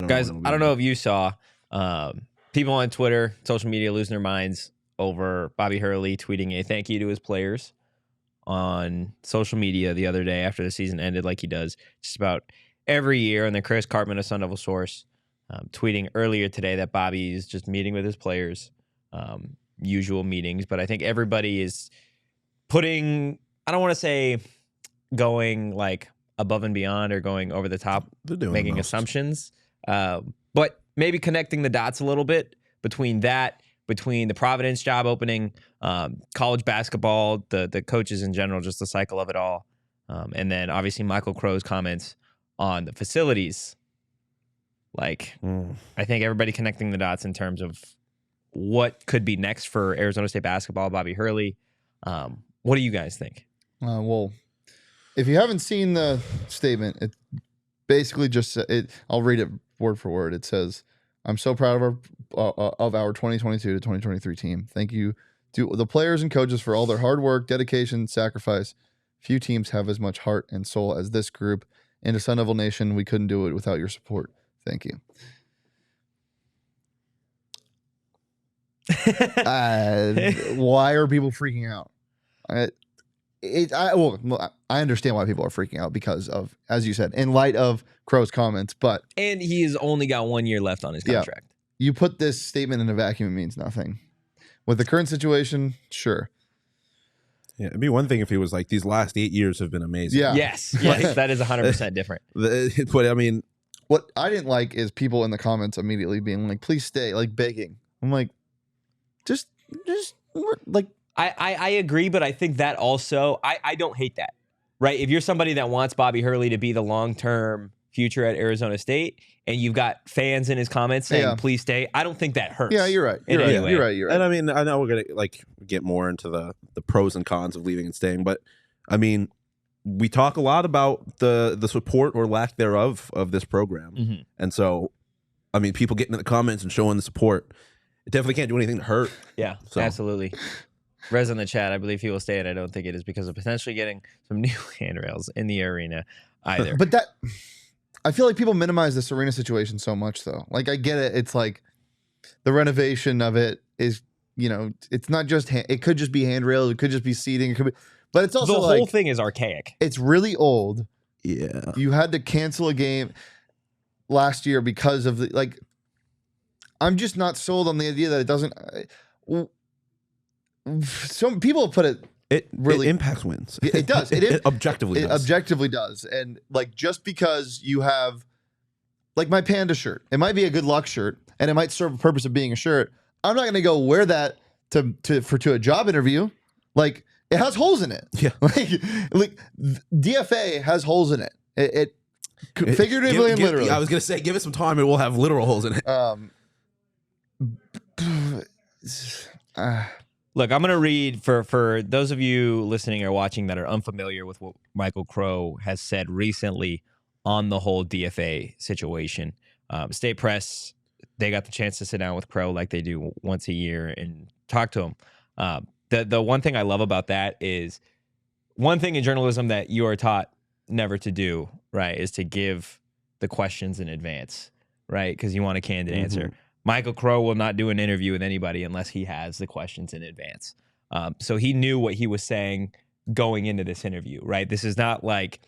Guys, I don't know if you saw people on Twitter, social media losing their minds over Bobby Hurley tweeting a thank you to his players on social media the other day after the season ended, like he does just about every year. And then Chris Cartman of Sun Devil Source tweeting earlier today that Bobby is just meeting with his players, usual meetings. But I think everybody is putting, I don't want to say going like above and beyond or going over the top, making assumptions, but maybe connecting the dots a little bit between the Providence job opening, college basketball, the coaches in general, just the cycle of it all. And then obviously Michael Crow's comments on the facilities. Like, I think everybody connecting the dots in terms of what could be next for Arizona State basketball, Bobby Hurley. What do you guys think? Well, if you haven't seen the statement, it basically just I'll read it word for word. It says, "I'm so proud of our 2022 to 2023 team. Thank you to the players and coaches for all their hard work, dedication, sacrifice. Few teams have as much heart and soul as this group. And to Sun Devil Nation, we couldn't do it without your support. Thank you." Why are people freaking out? I understand why people are freaking out because of, as you said, in light of Crow's comments, and he's only got 1 year left on his contract. Yeah, you put this statement in a vacuum, it means nothing. With the current situation, sure. Yeah, it'd be one thing if he was like, these last 8 years have been amazing. Yeah. Yes, that is 100% different. But I mean, what I didn't like is people in the comments immediately being like, please stay, like begging. I'm like, just like, I agree, but I think that also, I don't hate that, right? If you're somebody that wants Bobby Hurley to be the long-term future at Arizona State and you've got fans in his comments saying, please stay, I don't think that hurts. Yeah, you're right. You're right. And I mean, I know we're going to like get more into the pros and cons of leaving and staying, but I mean, we talk a lot about the support or lack thereof of this program. Mm-hmm. And so, I mean, people getting in the comments and showing the support, it definitely can't do anything to hurt. Yeah, so. Absolutely. Rez in the chat, I believe he will stay, and I don't think it is because of potentially getting some new handrails in the arena either. But I feel like people minimize this arena situation so much, though. Like, I get it. It's like the renovation of it is, it's not just, it could just be handrails. It could just be seating. It could be, but it's also the whole thing is archaic. It's really old. Yeah. You had to cancel a game last year because of I'm just not sold on the idea that it doesn't. Some people put it really impacts wins. It does. It objectively does. It objectively does. And like, just because you have like my Panda shirt, it might be a good luck shirt and it might serve a purpose of being a shirt. I'm not going to go wear that to a job interview. Like, it has holes in it. Yeah. Like DFA has holes in it. It figuratively and literally. I was going to say, give it some time and we'll have literal holes in it. Look, I'm going to read for those of you listening or watching that are unfamiliar with what Michael Crow has said recently on the whole DFA situation. State Press, they got the chance to sit down with Crow like they do once a year and talk to him. The one thing I love about that is one thing in journalism that you are taught never to do, right, is to give the questions in advance, right, because you want a candid answer. Michael Crow will not do an interview with anybody unless he has the questions in advance. So he knew what he was saying going into this interview, right? This is not like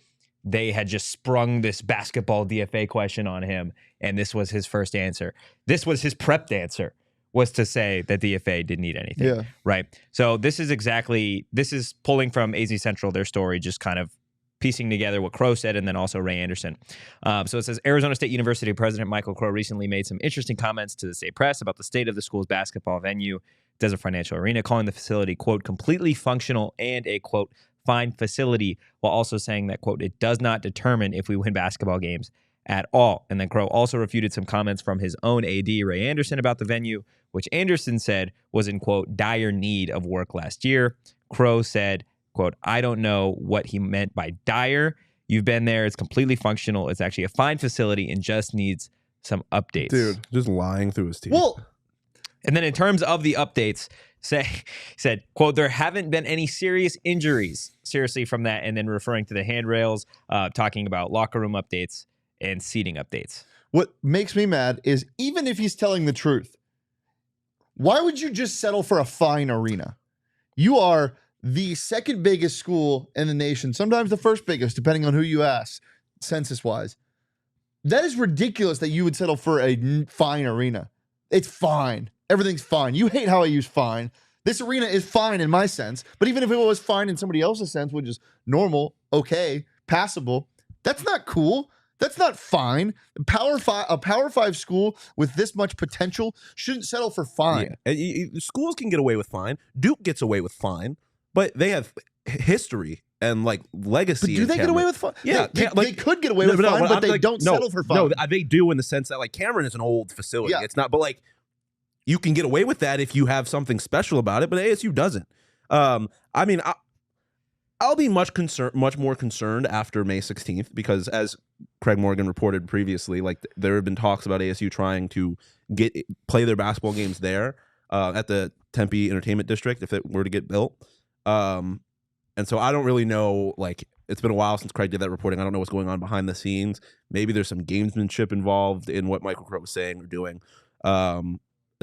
they had just sprung this basketball DFA question on him and this was his first answer. This was his prepped answer, was to say that DFA didn't need anything, right? So this is pulling from AZ Central, their story, just kind of piecing together what Crow said and then also Ray Anderson. So it says, Arizona State University President Michael Crow recently made some interesting comments to the state press about the state of the school's basketball venue, Desert Financial Arena, calling the facility, quote, completely functional and a, quote, fine facility, while also saying that, quote, it does not determine if we win basketball games at all. And then Crow also refuted some comments from his own AD, Ray Anderson, about the venue, which Anderson said was in, quote, dire need of work last year. Crow said, quote, I don't know what he meant by dire. You've been there. It's completely functional. It's actually a fine facility and just needs some updates. Dude, just lying through his teeth. Well, and then in terms of the updates, said, quote, there haven't been any serious injuries, seriously, from that. And then referring to the handrails, talking about locker room updates and seating updates. What makes me mad is even if he's telling the truth, why would you just settle for a fine arena? You are the second biggest school in the nation, sometimes the first biggest, depending on who you ask, census-wise. That is ridiculous that you would settle for a fine arena. It's fine. Everything's fine. You hate how I use fine. This arena is fine in my sense, but even if it was fine in somebody else's sense, which is normal, okay, passable, that's not cool. That's not fine. A Power 5 school with this much potential shouldn't settle for fine. Yeah. Schools can get away with fine. Duke gets away with fine, but they have history and like legacy. But do they get away with fine? Yeah, they could get away with fine, but they don't settle for fine. No, they do in the sense that like Cameron is an old facility. Yeah. It's not, but like you can get away with that if you have something special about it, but ASU doesn't. I mean, I'll be much more concerned after May 16th because, as Craig Morgan reported previously, like there have been talks about ASU trying to play their basketball games there at the Tempe Entertainment District if it were to get built. And so I don't really know. Like it's been a while since Craig did that reporting. I don't know what's going on behind the scenes. Maybe there's some gamesmanship involved in what Michael Crow was saying or doing. And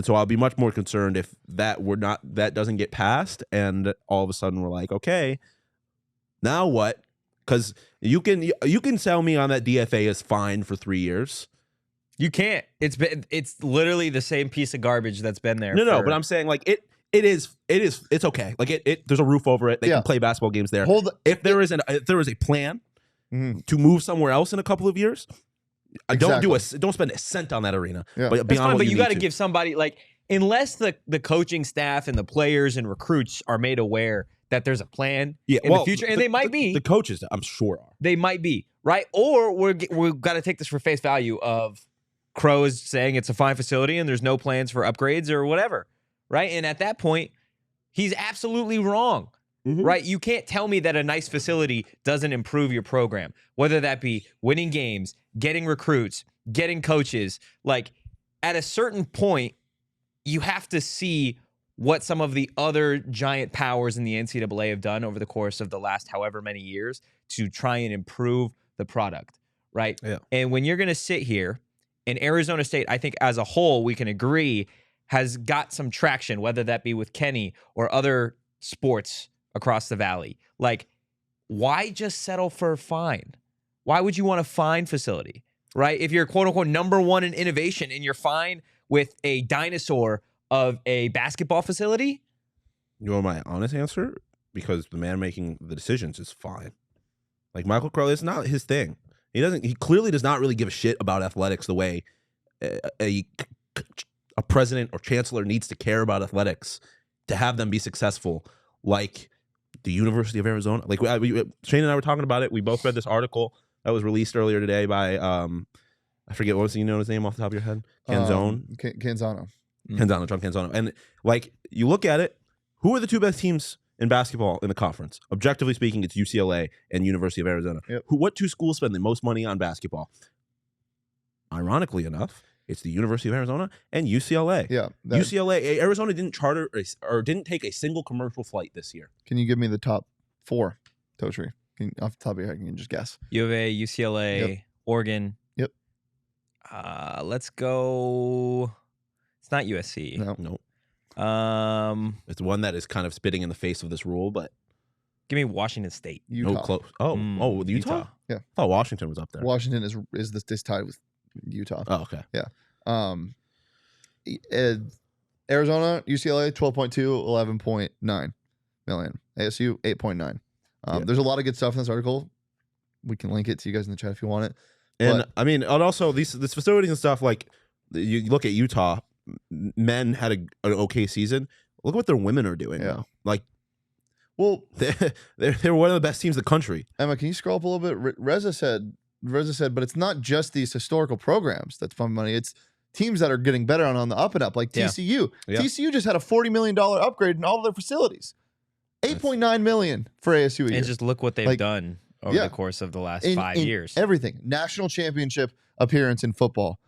so I'll be much more concerned if that doesn't get passed, and all of a sudden we're like, okay. Now what? Because you can sell me on that DFA is fine for 3 years. You can't. It's literally the same piece of garbage that's been there. No, but I'm saying like it's okay. Like there's a roof over it. They can play basketball games there. If there is a plan to move somewhere else in a couple of years, don't spend a cent on that arena. Yeah. But that's fine, but you got to give somebody like unless the coaching staff and the players and recruits are made aware that there's a plan in the future, and they might be. The coaches, I'm sure, are. They might be, right? Or we've got to take this for face value of Crow is saying it's a fine facility and there's no plans for upgrades or whatever, right? And at that point, he's absolutely wrong, right? You can't tell me that a nice facility doesn't improve your program, whether that be winning games, getting recruits, getting coaches. Like, at a certain point, you have to see what some of the other giant powers in the NCAA have done over the course of the last however many years to try and improve the product, right? Yeah. And when you're going to sit here, and Arizona State, I think as a whole, we can agree, has got some traction, whether that be with Kenny or other sports across the valley. Like, why just settle for a fine? Why would you want a fine facility, right? If you're quote-unquote #1 in innovation and you're fine with a dinosaur of a basketball facility? You want my honest answer? Because the man making the decisions is fine. Like Michael Crow, it's not his thing. He clearly does not really give a shit about athletics the way a president or chancellor needs to care about athletics to have them be successful, like the University of Arizona. Like Shane and I were talking about it. We both read this article that was released earlier today by I forget what was his name off the top of your head. Canzano. John Canzano. And like you look at it, who are the two best teams in basketball in the conference? Objectively speaking, it's UCLA and University of Arizona. Yep. What two schools spend the most money on basketball? Ironically enough, it's the University of Arizona and UCLA. Yeah. Arizona didn't charter or didn't take a single commercial flight this year. Can you give me the top 4, Toshri? Off the top of your head, can you just guess? U of A, UCLA, Oregon. Yep. Let's go. It's not USC. No. It's one that is kind of spitting in the face of this rule, but give me Washington State. Utah. No close. Oh, Utah? Yeah. I thought Washington was up there. Washington is this tied with Utah. Oh, okay. Yeah. Arizona, UCLA, 12.2, 11.9 million. ASU, 8.9. There's a lot of good stuff in this article. We can link it to you guys in the chat if you want it. And I mean, and also these facilities and stuff, like you look at Utah, men had an okay season. Look what their women are doing now. Like, well, they're one of the best teams in the country. Emma, can you scroll up a little bit? Reza said, but it's not just these historical programs that's fun money. It's teams that are getting better on the up and up, like TCU. Yeah. TCU just had a $40 million upgrade in all of their facilities. 8.9 million for ASU a year. And just look what they've done over the course of the last 5 years. Everything. National championship appearance in football.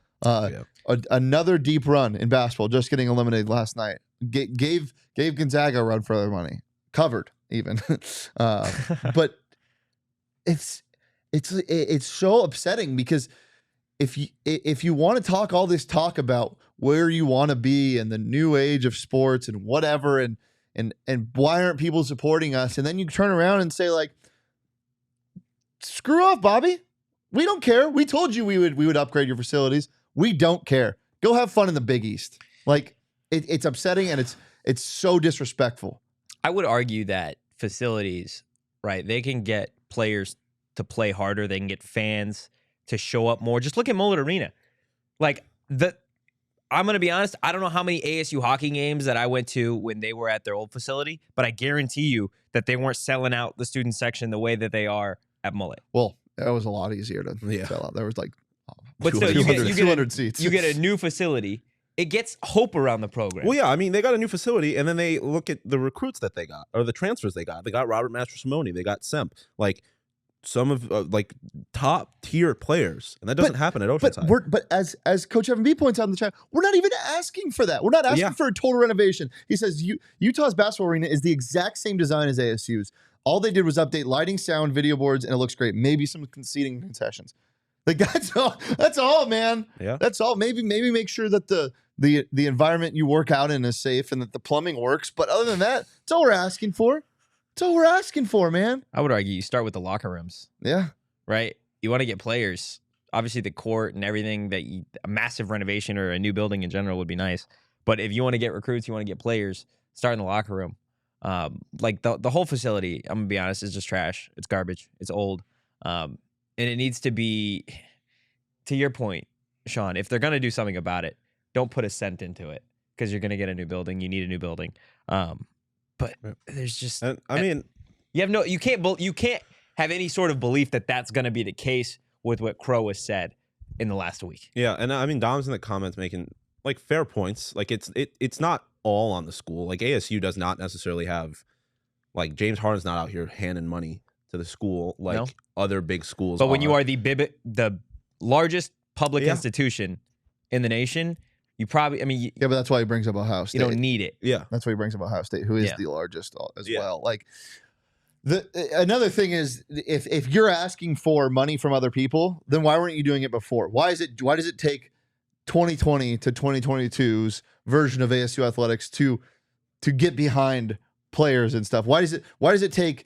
Another deep run in basketball, just getting eliminated last night. Gave Gonzaga a run for their money. Covered even. But it's so upsetting because if you want to talk all this talk about where you want to be and the new age of sports and whatever, and why aren't people supporting us, and then you turn around and say like, screw off, Bobby. We don't care. We told you we would upgrade your facilities. We don't care. Go have fun in the Big East. Like it's upsetting, and it's so disrespectful. I would argue that facilities, right? They can get players to play harder. They can get fans to show up more. Just look at Mullet Arena. Like I'm going to be honest. I don't know how many ASU hockey games that I went to when they were at their old facility, but I guarantee you that they weren't selling out the student section the way that they are at Mullet. Well, that was a lot easier to sell out. There was like, but still, 200 seats. You get a new facility. It gets hope around the program. Well, yeah, I mean, they got a new facility, and then they look at the recruits that they got, or the transfers they got. They got Robert Mastrosimone. They got Semp. Like, some of, like, top-tier players. And that doesn't happen at Oceanside. But as Coach Evan B points out in the chat, we're not even asking for that. We're not asking for a total renovation. He says Utah's basketball arena is the exact same design as ASU's. All they did was update lighting, sound, video boards, and it looks great. Maybe some seating concessions. Like, that's all. That's all, man. Yeah. That's all. Maybe make sure that the environment you work out in is safe and that the plumbing works. But other than that, that's all we're asking for. That's all we're asking for, man. I would argue you start with the locker rooms. Yeah. Right? You want to get players. Obviously, the court and everything, a massive renovation or a new building in general would be nice. But if you want to get recruits, you want to get players, start in the locker room. Like the whole facility, I'm going to be honest, is just trash. It's garbage. It's old. And it needs to be, to your point, Shawn, if they're going to do something about it, don't put a cent into it because you're going to get a new building. You need a new building. But there's just, you can't have any sort of belief that that's going to be the case with what Crow has said in the last week. Yeah. And I mean, Dom's in the comments making like fair points. Like it's not all on the school. Like ASU does not necessarily have, like, James Harden's not out here handing money to the school like other big schools. But when you are the largest public institution in the nation, you probably, but that's why he brings up Ohio State. You don't need it. Yeah. That's why he brings up Ohio State, who is the largest as well. Like, another thing is, if you're asking for money from other people, then why weren't you doing it before? Why does it take 2020 to 2022's version of ASU athletics to get behind players and stuff? Why does it take,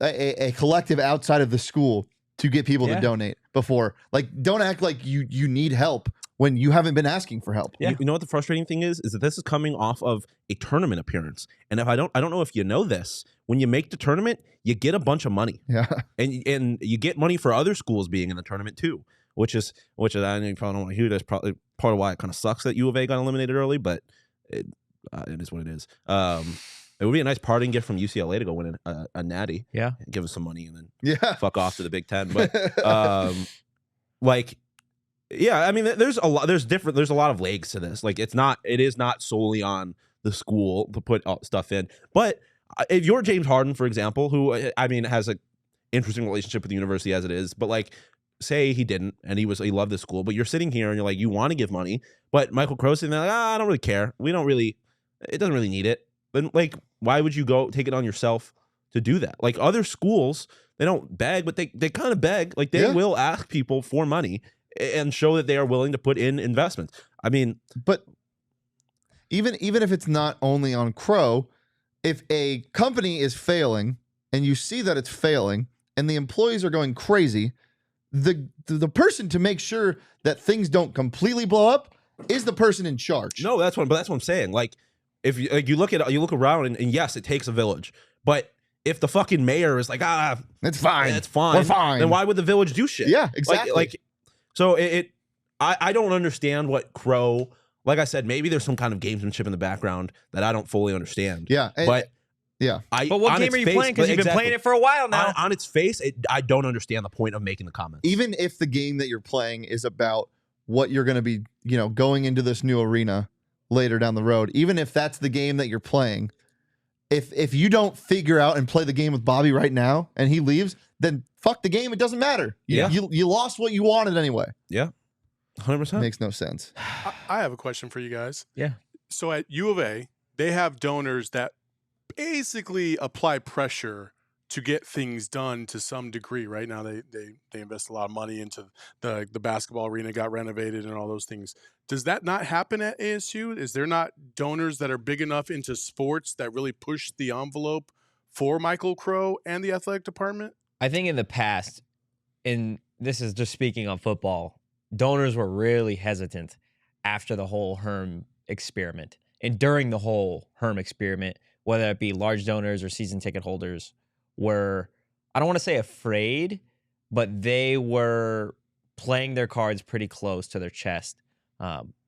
a collective outside of the school to get people to donate before? Like, don't act like you need help when you haven't been asking for help. Yeah. You know what the frustrating thing is that this is coming off of a tournament appearance. And if I don't know if you know this, when you make the tournament, you get a bunch of money. Yeah. And you get money for other schools being in the tournament too, which is I know you probably don't want to hear. That's probably part of why it kind of sucks that U of A got eliminated early, but it is what it is. It would be a nice parting gift from UCLA to go win a natty. Yeah. Give us some money and then fuck off to the Big Ten. But I mean, there's a lot of legs to this. Like, it is not solely on the school to put stuff in. But if you're James Harden, for example, who, I mean, has an interesting relationship with the university as it is, but like, say he didn't and he loved the school, but you're sitting here and you're like, you want to give money, but Michael Crow's sitting there like, I don't really care. It doesn't really need it. Then, like, why would you go take it on yourself to do that? Like, other schools, they don't beg, but they kind of beg. Like, they will ask people for money and show that they are willing to put in investments. I mean, but even if it's not only on Crow, if a company is failing and you see that it's failing and the employees are going crazy, the person to make sure that things don't completely blow up is the person in charge. No, that's what I'm saying. Like, if you look around and yes, it takes a village, but if the fucking mayor is like, it's fine, it's fine, we're fine, then why would the village do shit? Yeah, exactly. So I don't understand what Crow. Like I said, maybe there's some kind of gamesmanship in the background that I don't fully understand. Yeah, but what game are you playing? Because you've been playing it for a while now. On its face, I don't understand the point of making the comments. Even if the game that you're playing is about what you're going to be, going into this new arena later down the road, even if that's the game that you're playing, if you don't figure out and play the game with Bobby right now and he leaves, then fuck the game. It doesn't matter. You lost what you wanted anyway. Yeah, 100%. Makes no sense. I have a question for you guys. Yeah. So at U of A, they have donors that basically apply pressure to get things done to some degree. Right now, they invest a lot of money into the basketball arena, got renovated, and all those things. Does that not happen at ASU? Is there not donors that are big enough into sports that really push the envelope for Michael Crow and the athletic department? I think in the past, and this is just speaking on football, donors were really hesitant after the whole Herm experiment. And during the whole Herm experiment, whether it be large donors or season ticket holders, were, I don't want to say afraid, but they were playing their cards pretty close to their chest,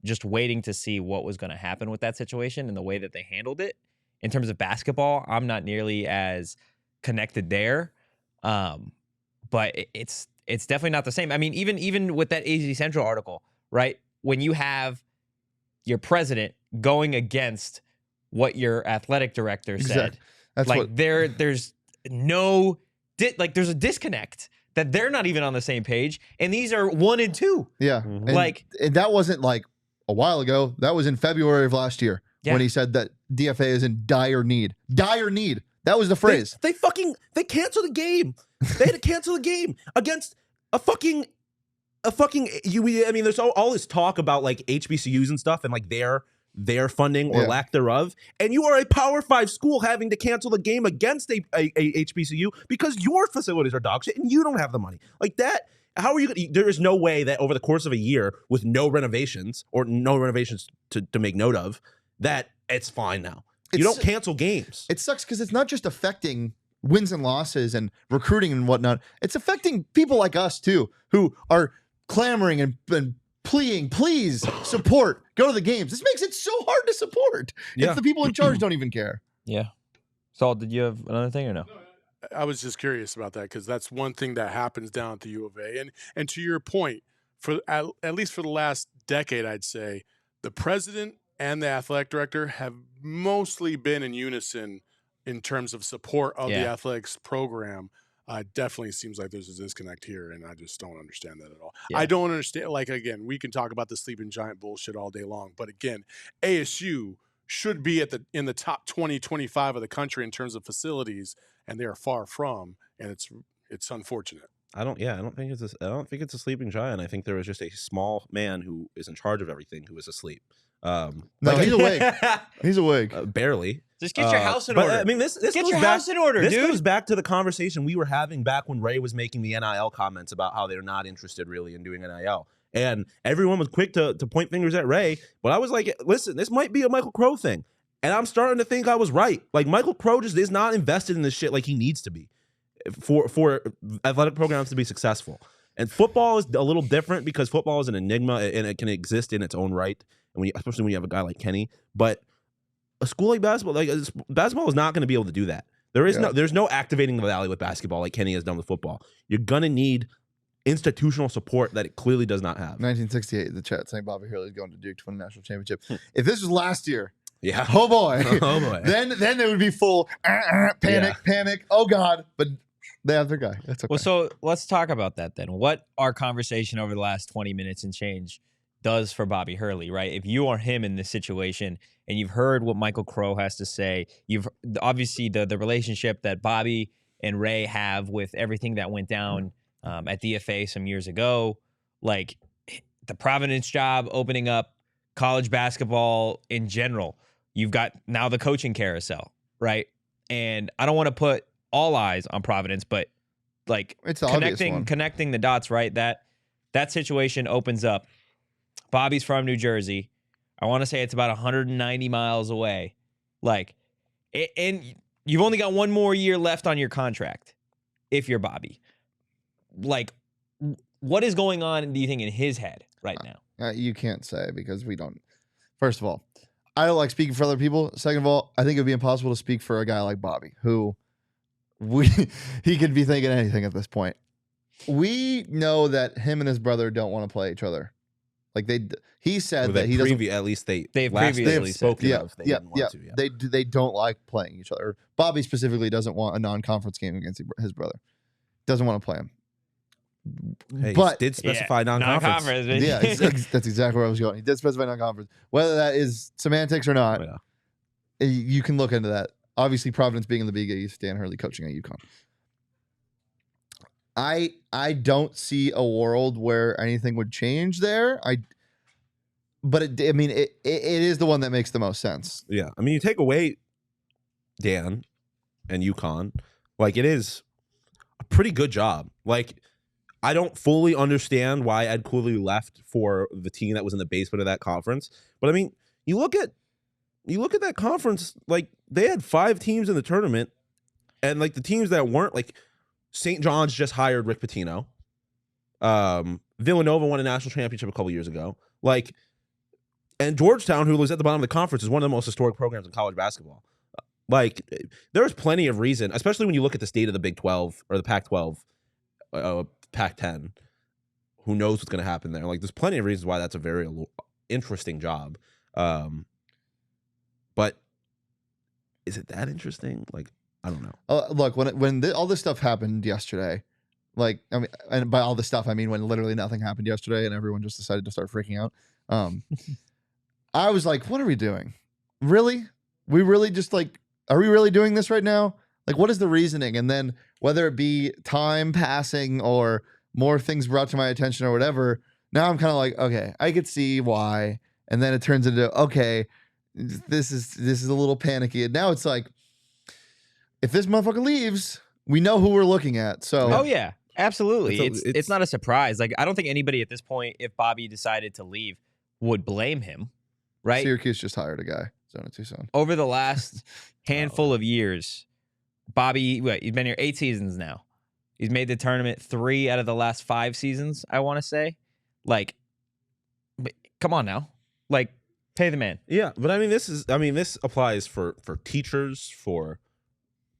just waiting to see what was going to happen with that situation and the way that they handled it. In terms of basketball, I'm not nearly as connected there, but it's definitely not the same. I mean, even with that AZ Central article, right? When you have your president going against what your athletic director said, That's like what, there's a disconnect that they're not even on the same page, and these are 1 and 2. yeah. Mhm. And that wasn't like a while ago. That was in February of last year when he said that DFA is in dire need. Dire need. That was the phrase. They canceled the game. They had to cancel the game against a fucking I mean, there's all this talk about like HBCUs and stuff and like their funding or lack thereof, and you are a Power 5 school having to cancel the game against a HBCU because your facilities are dog shit and you don't have the money like that. How are you? There is no way that over the course of a year with no renovations to make note of, that it's fine now. You don't cancel games. It sucks because it's not just affecting wins and losses and recruiting and whatnot. It's affecting people like us too, who are clamoring and pleading, please support, go to the games. This makes it so hard to support. Yeah. It's the people in charge don't even care. Yeah. Saul, did you have another thing or no? I was just curious about that because that's one thing that happens down at the U of A. And to your point, for at least for the last decade, I'd say the president and the athletic director have mostly been in unison in terms of support of the athletics program. Definitely seems like there's a disconnect here, and I just don't understand that at all. Yeah. I don't understand. Like, again, we can talk about the sleeping giant bullshit all day long, but again, ASU should be in the top 20, 25 of the country in terms of facilities, and they are far from, and it's unfortunate. I don't think it's a sleeping giant. I think there was just a small man who is in charge of everything who is asleep. No, he's awake. He's awake. Barely. Just get your house in but, order. I mean, this Get goes your back, house in order, This dude. goes back to the conversation we were having back when Ray was making the NIL comments about how they're not interested really in doing NIL. And everyone was quick to point fingers at Ray. But I was like, listen, this might be a Michael Crow thing. And I'm starting to think I was right. Like, Michael Crow just is not invested in this shit like he needs to be for athletic programs to be successful. And football is a little different because football is an enigma and it can exist in its own right. And especially when you have a guy like Kenny. But a school like basketball is not going to be able to do that. There's no activating the valley with basketball like Kenny has done with football. You're going to need institutional support that it clearly does not have. 1968, the chat saying Bobby Hurley is going to Duke to win a national championship. If this was last year, Yeah. oh boy, Oh boy. then they would be full panic. Oh God, but they have their guy. That's okay. Well, so let's talk about that then. What our conversation over the last 20 minutes and change does for Bobby Hurley, right? If you are him in this situation and you've heard what Michael Crow has to say, you've obviously the relationship that Bobby and Ray have with everything that went down at DFA some years ago, like the Providence job opening up college basketball in general. You've got now the coaching carousel, right? And I don't want to put all eyes on Providence, but like It's the obvious one. connecting the dots, right? That situation opens up. Bobby's from New Jersey. I want to say it's about 190 miles away. Like, and you've only got one more year left on your contract if you're Bobby. Like, what is going on, do you think, in his head right now? You can't say because we don't. First of all, I don't like speaking for other people. Second of all, I think it would be impossible to speak for a guy like Bobby, who he could be thinking anything at this point. We know that him and his brother don't want to play each other. Like he said that he doesn't. At least they've previously spoken Yeah, of. They didn't want to. Yeah. They don't like playing each other. Bobby specifically doesn't want a non-conference game against his brother. Doesn't want to play him. Hey, But he did specify non-conference. yeah, that's exactly where I was going. He did specify non-conference. Whether that is semantics or not, you can look into that. Obviously, Providence being in the Big East, Dan Hurley coaching at UConn. I don't see a world where anything would change there. But it is the one that makes the most sense. Yeah, I mean, you take away Dan and UConn, like it is a pretty good job. Like I don't fully understand why Ed Cooley left for the team that was in the basement of that conference, but I mean, you look at that conference, like they had 5 teams in the tournament, and like the teams that weren't, like St. John's just hired Rick Pitino. Villanova won a national championship a couple years ago. Like. And Georgetown, who was at the bottom of the conference, is one of the most historic programs in college basketball. Like, there's plenty of reason, especially when you look at the state of the Big 12 or the Pac-12, Pac-10. Who knows what's going to happen there? Like, there's plenty of reasons why that's a very interesting job. But is it that interesting? Like, I don't know. Look, when all this stuff happened yesterday, like, I mean, and by all this stuff, I mean when literally nothing happened yesterday and everyone just decided to start freaking out. I was like, what are we doing? Really? We really just like, are we really doing this right now? Like, what is the reasoning? And then whether it be time passing or more things brought to my attention or whatever, now I'm kind of like, okay, I could see why. And then it turns into, okay, this is a little panicky. And now it's like, if this motherfucker leaves, we know who we're looking at. So, oh yeah, absolutely. It's not a surprise. Like, I don't think anybody at this point, if Bobby decided to leave, would blame him. Right? Syracuse just hired a guy, Zona Tucson. Over the last handful of years, Bobby, he's been here 8 seasons now. He's made the tournament 3 out of the last 5 seasons, I want to say. Like, come on now. Like, pay the man. Yeah, but I mean, this applies for teachers, for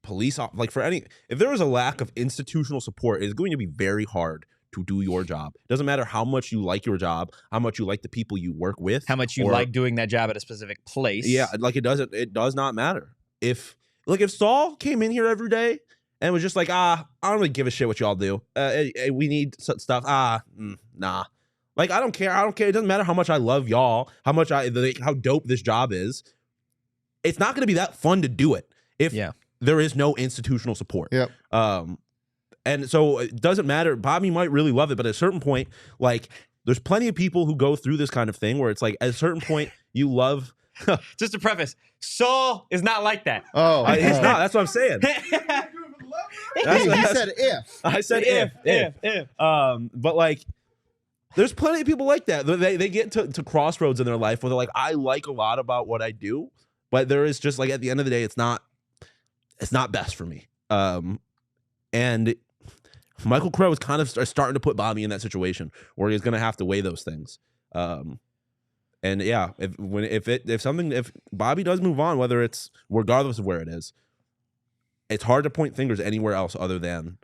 police, like for any. If there is a lack of institutional support, it's going to be very hard to do your job. It doesn't matter how much you like your job, how much you like the people you work with, how much you like doing that job at a specific place. Yeah, like it does not matter. If Saul came in here every day and was just like, I don't really give a shit what y'all do. We need stuff. Nah. Like, I don't care. It doesn't matter how much I love y'all, how dope this job is. It's not going to be that fun to do it if there is no institutional support. Yep. And so it doesn't matter. Bobby might really love it, but at a certain point, like, there's plenty of people who go through this kind of thing where it's like, at a certain point, you love. Just to preface, Saul is not like that. Oh, he's not. That's what I'm saying. He said if. I said if. But like, there's plenty of people like that. They get to crossroads in their life where they're like, I like a lot about what I do, but there is just like, at the end of the day, it's not best for me. And Michael Crow is kind of starting to put Bobby in that situation where he's going to have to weigh those things. And yeah, if Bobby does move on, whether it's regardless of where it is, it's hard to point fingers anywhere else other than,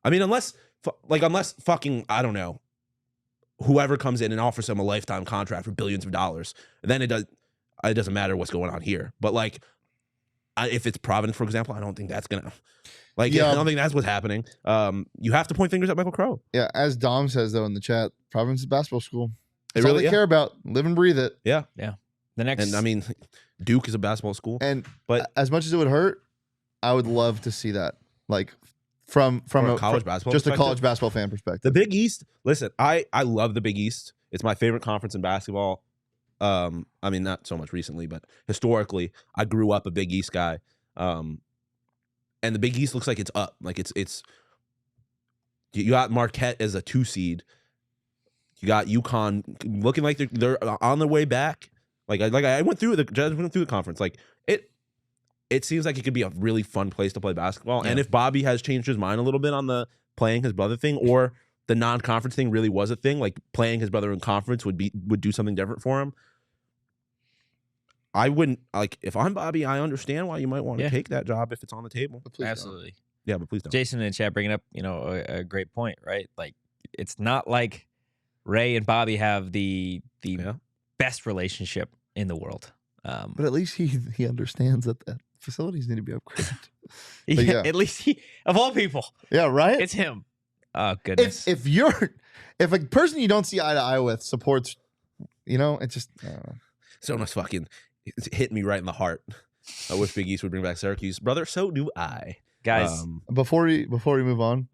I mean, unless fucking, I don't know, whoever comes in and offers him a lifetime contract for billions of dollars, then it doesn't matter what's going on here. But like, if it's Providence, for example, I don't think that's gonna. I don't think that's what's happening. You have to point fingers at Michael Crow. Yeah, as Dom says though in the chat, Providence is basketball school. That's all they care about. Live and breathe it. Yeah. The next, and I mean, Duke is a basketball school. But as much as it would hurt, I would love to see that. Like from a college basketball, just a college basketball fan perspective. The Big East. Listen, I love the Big East. It's my favorite conference in basketball. I mean, not so much recently, but historically, I grew up a Big East guy. And the Big East looks like it's up. Like it's you got Marquette as a 2 seed. You got UConn looking like they're on their way back. I went through the conference. Like it seems like it could be a really fun place to play basketball. Yeah. And if Bobby has changed his mind a little bit on the playing his brother thing, or the non-conference thing really was a thing, like playing his brother in conference would do something different for him. I wouldn't, like, if I'm Bobby, I understand why you might want to take that job if it's on the table. Absolutely. Don't. Yeah, but please don't. Jason in the chat bringing up, a great point, right? Like, it's not like Ray and Bobby have the best relationship in the world. But at least he understands that the facilities need to be upgraded. At least he, of all people. Yeah, right? It's him. Oh, goodness. If a person you don't see eye to eye with supports, it's just, I don't know. So much fucking... It's hit me right in the heart. I wish Big East would bring back Syracuse, brother. So do I, guys. Before we move on,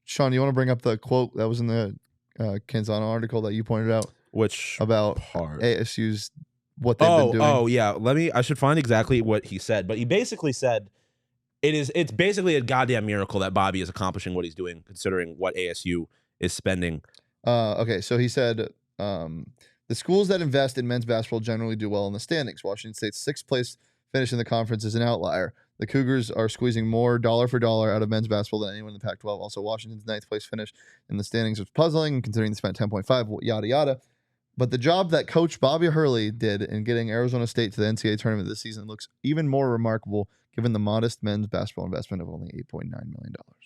Shawn, you want to bring up the quote that was in the Canzano article that you pointed out Which about part? ASU's what they've been doing? Oh, yeah. I should find exactly what he said, but he basically said it's basically a goddamn miracle that Bobby is accomplishing what he's doing, considering what ASU is spending. Okay, so he said the schools that invest in men's basketball generally do well in the standings. Washington State's 6th place finish in the conference is an outlier. The Cougars are squeezing more dollar for dollar out of men's basketball than anyone in the Pac-12. Also, Washington's 9th place finish in the standings was puzzling, considering they spent 10.5, yada, yada. But the job that Coach Bobby Hurley did in getting Arizona State to the NCAA Tournament this season looks even more remarkable, given the modest men's basketball investment of only $8.9 million.